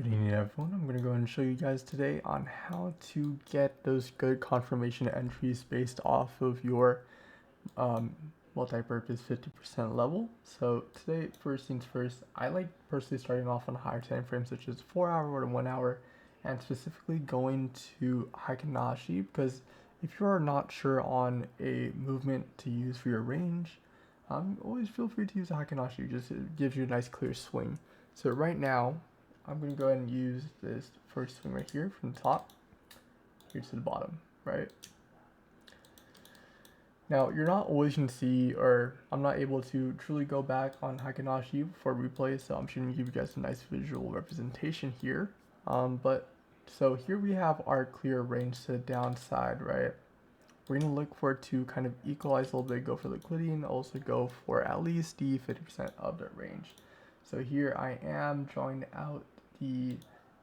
Good evening everyone, I'm going to go and show you guys today on how to get those good confirmation entries based off of your um, multi-purpose 50% level. So today, first things first, I like personally starting off on higher time frames such as 4 hour or 1 hour, and specifically going to Heikin-Ashi because if you are not sure on a movement to use for your range, always feel free to use Heikin-Ashi. Just it gives you a nice clear swing. So right now, I'm going to go ahead and use this first swing right here from the top here to the bottom, right? Now, you're not always going to see, or I'm not able to truly go back on Heikin-Ashi for replay, so I'm just going to give you guys a nice visual representation here. So here we have our clear range to the downside, right? We're going to look for it to kind of equalize a little bit, go for liquidity, and also go for at least the 50% of the range. So here I am drawing out the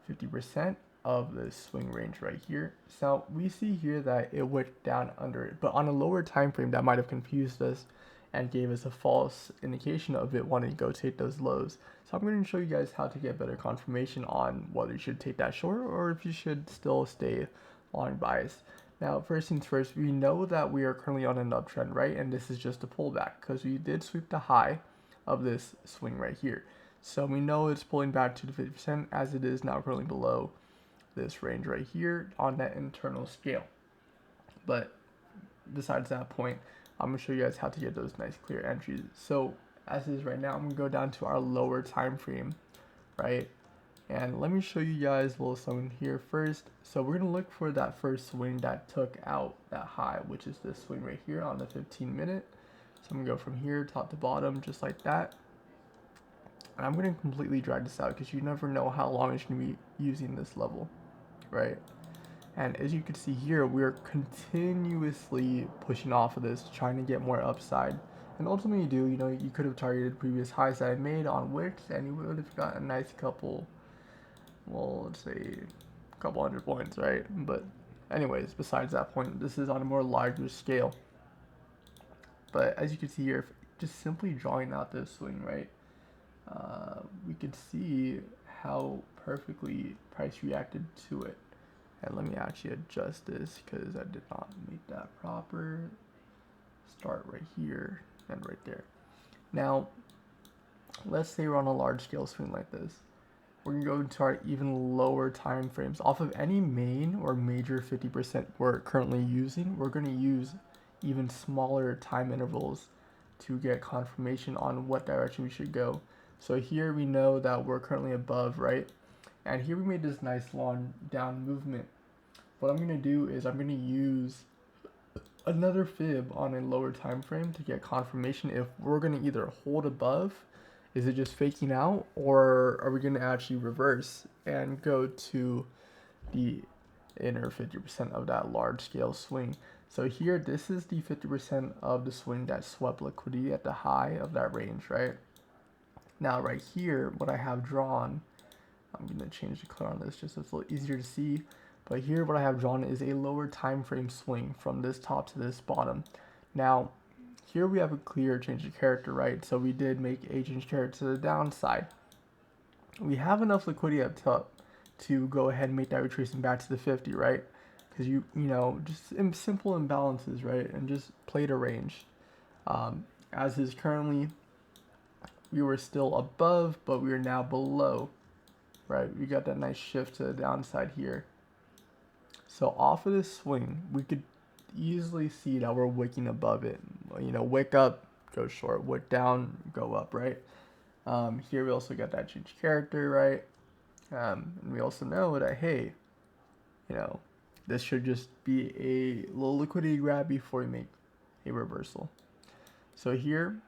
50% of the swing range right here. So we see here that it went down under it, but on a lower time frame that might have confused us and gave us a false indication of it wanting to go take those lows. So I'm going to show you guys how to get better confirmation on whether you should take that short or if you should still stay long bias. Now, first things first, we know that we are currently on an uptrend, right? And this is just a pullback because we did sweep the high of this swing right here. So we know it's pulling back to the 50% as it is now currently below this range right here on that internal scale. But besides that point, I'm going to show you guys how to get those nice clear entries. So as is right now, I'm going to go down to our lower time frame, right? And let me show you guys a little something here first. So we're going to look for that first swing that took out that high, which is this swing right here on the 15 minute. So I'm going to go from here top to bottom just like that. And I'm going to completely drag this out because you never know how long it's going to be using this level, right? And as you can see here, we're continuously pushing off of this, trying to get more upside. And ultimately you could have targeted previous highs that I made on wicks and you would have got a nice couple, well, let's say a couple hundred points, right? But anyways, besides that point, this is on a more larger scale. But as you can see here, just simply drawing out this swing, right? We could see how perfectly price reacted to it. And let me actually adjust this because I did not make that proper. Start right here and right there. Now, let's say we're on a large scale swing like this. We're going to go into our even lower time frames. Off of any main or major 50% we're currently using, we're going to use even smaller time intervals to get confirmation on what direction we should go. So here we know that we're currently above, right? And here we made this nice long down movement. What I'm going to do is I'm going to use another fib on a lower time frame to get confirmation if we're going to either hold above, is it just faking out, or are we going to actually reverse and go to the inner 50% of that large scale swing. So here, this is the 50% of the swing that swept liquidity at the high of that range, right? Now right here, what I have drawn, I'm going to change the color on this just so it's a little easier to see. But here what I have drawn is a lower time frame swing from this top to this bottom. Now, here we have a clear change of character, right? So we did make a change of character to the downside. We have enough liquidity up top to go ahead and make that retracing back to the 50, right? Because you know, just simple imbalances, right? And just play to range. As is currently, we were still above, but we are now below, right? We got that nice shift to the downside here. So off of this swing, we could easily see that we're wicking above it. You know, wick up, go short, wick down, go up, right? Here we also got that change character, right? And we also know that, hey, you know, this should just be a little liquidity grab before we make a reversal. So here,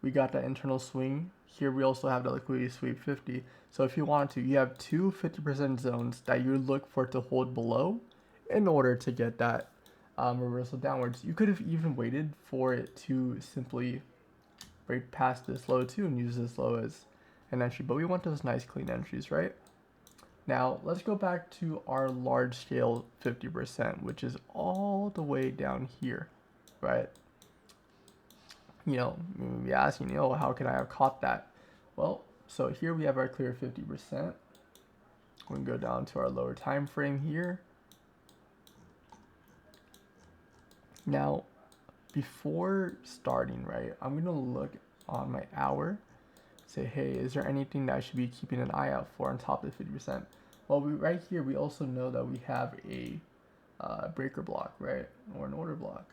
we got that internal swing. Here we also have the liquidity sweep 50. So if you want to, you have two 50% zones that you look for to hold below in order to get that reversal downwards. You could have even waited for it to simply break past this low too and use this low as an entry, but we want those nice clean entries, right? Now let's go back to our large scale 50%, which is all the way down here, right? You know, maybe be asking, how can I have caught that? Well, so here we have our clear 50%. We're gonna go down to our lower time frame here. Now, before starting, right, I'm gonna look on my hour, say, hey, is there anything that I should be keeping an eye out for on top of the 50%? Well, right here, we also know that we have a breaker block, right, or an order block.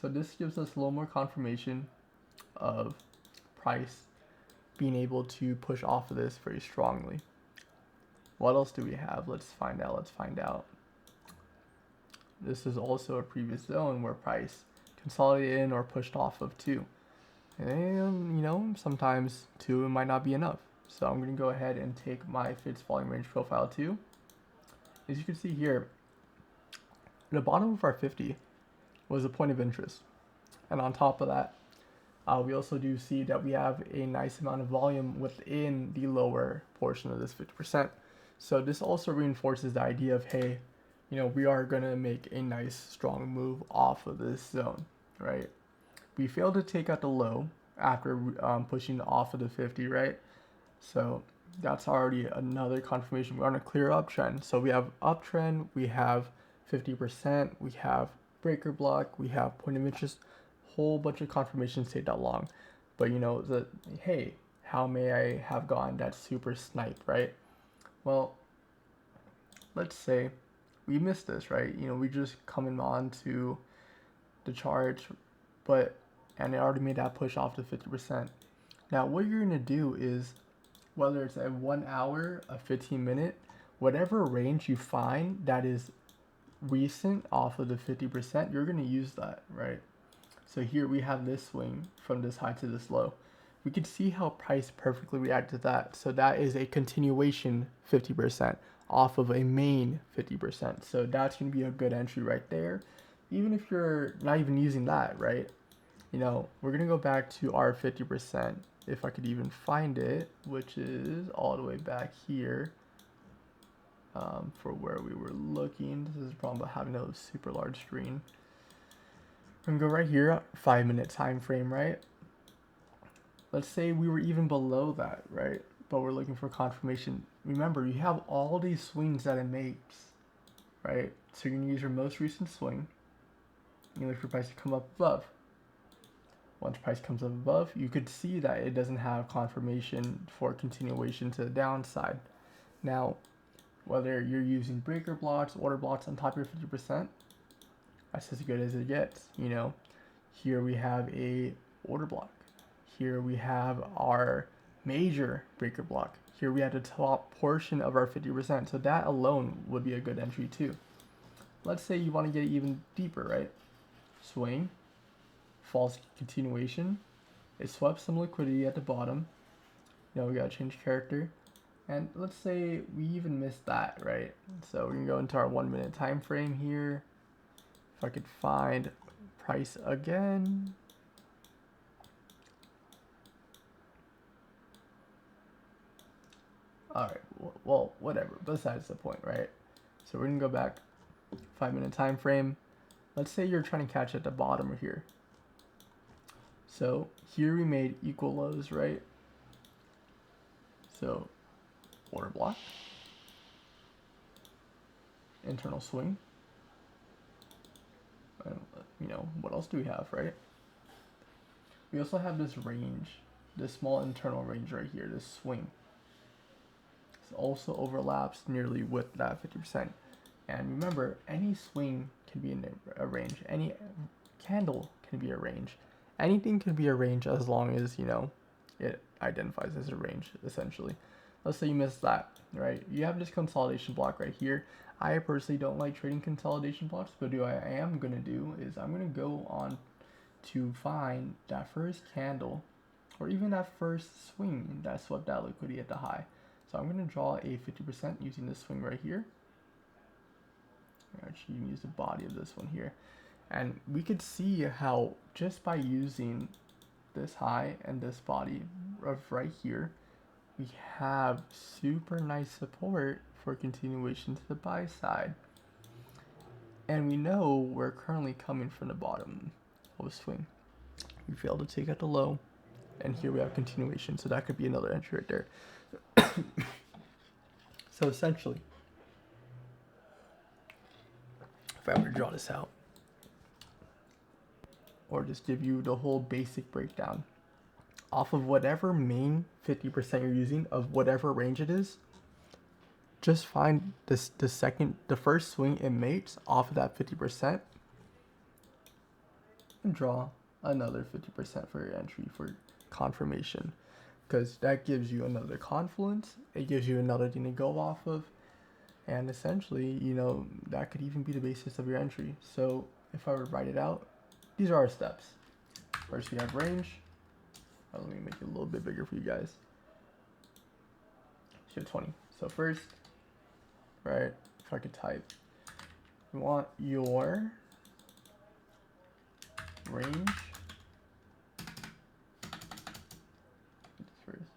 So this gives us a little more confirmation of price being able to push off of this very strongly. What else do we have? Let's find out. This is also a previous zone where price consolidated in or pushed off of 2. And, you know, sometimes 2 might not be enough. So I'm going to go ahead and take my Fibs volume range profile 2. As you can see here, the bottom of our 50 was a point of interest. And on top of that, we also do see that we have a nice amount of volume within the lower portion of this 50%. So this also reinforces the idea of, hey, you know, we are going to make a nice strong move off of this zone, right? We failed to take out the low after pushing off of the 50, right? So that's already another confirmation. We're on a clear uptrend. So we have uptrend, we have 50%, we have breaker block, we have point of interest, whole bunch of confirmations take that long. But you know, hey, how may I have gotten that super snipe, right? Well, let's say we missed this, right? You know, we just coming on to the chart, and it already made that push off to 50%. Now, what you're gonna do is, whether it's a 1 hour, a 15-minute, whatever range you find that is recent off of the 50%, you're gonna use that, right? So here we have this swing from this high to this low. We could see how price perfectly reacted to that. So that is a continuation 50% off of a main 50%. So that's going to be a good entry right there. Even if you're not even using that, right? You know, we're going to go back to our 50%, if I could even find it, which is all the way back here for where we were looking. This is the problem about having a super large screen. I'm going to go right here, 5-minute time frame, right? Let's say we were even below that, right? But we're looking for confirmation. Remember, you have all these swings that it makes, right? So you're going to use your most recent swing. You look for price to come up above. Once price comes up above, you could see that it doesn't have confirmation for continuation to the downside. Now, whether you're using breaker blocks, order blocks on top of your 50%, that's as good as it gets. You know, here we have a order block. Here we have our major breaker block. Here we have the top portion of our 50%. So that alone would be a good entry too. Let's say you want to get even deeper, right? Swing, false continuation. It swept some liquidity at the bottom. Now we gotta change character. And let's say we even missed that, right? So we're gonna go into our 1-minute time frame here. If I could find price again. Alright, well, whatever. Besides the point, right? So we're gonna go back 5-minute time frame. Let's say you're trying to catch at the bottom here. So here we made equal lows, right? So order block, internal swing. You know, what else do we have, right? We also have this range, this small internal range right here, this swing. This also overlaps nearly with that 50%. And remember, any swing can be in a range. Any candle can be a range. Anything can be a range as long as, you know, it identifies as a range, essentially. Let's say you missed that, right? You have this consolidation block right here. I personally don't like trading consolidation blocks, but what I am going to do is I'm going to go on to find that first candle or even that first swing that swept that liquidity at the high. So I'm going to draw a 50% using this swing right here. Actually, you can use the body of this one here. And we could see how just by using this high and this body of right here, we have super nice support for continuation to the buy side. And we know we're currently coming from the bottom of a swing. We failed to take out the low, and here we have continuation, so that could be another entry right there. So essentially, if I were to draw this out, or just give you the whole basic breakdown, off of whatever main 50% you're using of whatever range it is, just find the first swing it makes off of that 50% and draw another 50% for your entry for confirmation, because that gives you another confluence, it gives you another thing to go off of, and essentially, you know, that could even be the basis of your entry. So if I were to write it out, these are our steps. First we have range. Let me make it a little bit bigger for you guys. So 20. So first, right, if I could type, you want your range first.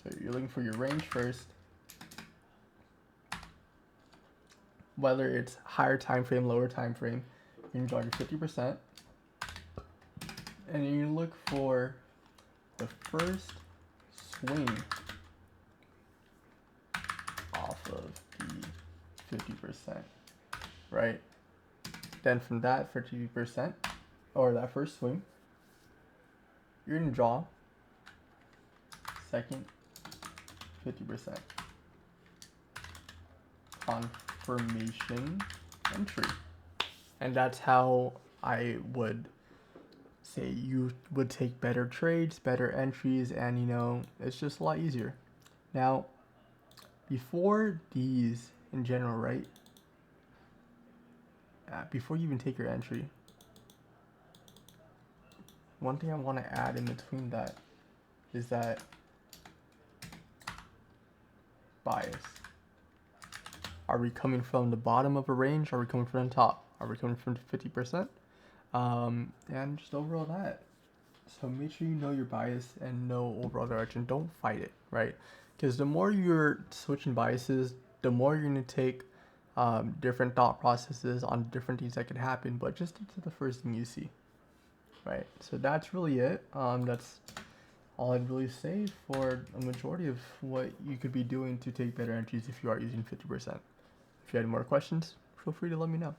So you're looking for your range first, whether it's higher time frame, lower time frame. You can draw your 50%, and you look for the first swing off of the 50%, right? Then from that 50%, or that first swing, you're gonna draw second 50% confirmation entry. And that's how I would say you would take better trades, better entries, and you know, it's just a lot easier. Now, before these in general, right? Before you even take your entry, one thing I want to add in between that is that bias. Are we coming from the bottom of a range? Are we coming from the top? Are we coming from 50%? And just overall that. So make sure you know your bias and know overall direction. Don't fight it, right? Because the more you're switching biases, the more you're going to take different thought processes on different things that could happen, but just to the first thing you see, right? So that's really it. That's all I'd really say for a majority of what you could be doing to take better entries if you are using 50%. If you had more questions, feel free to let me know.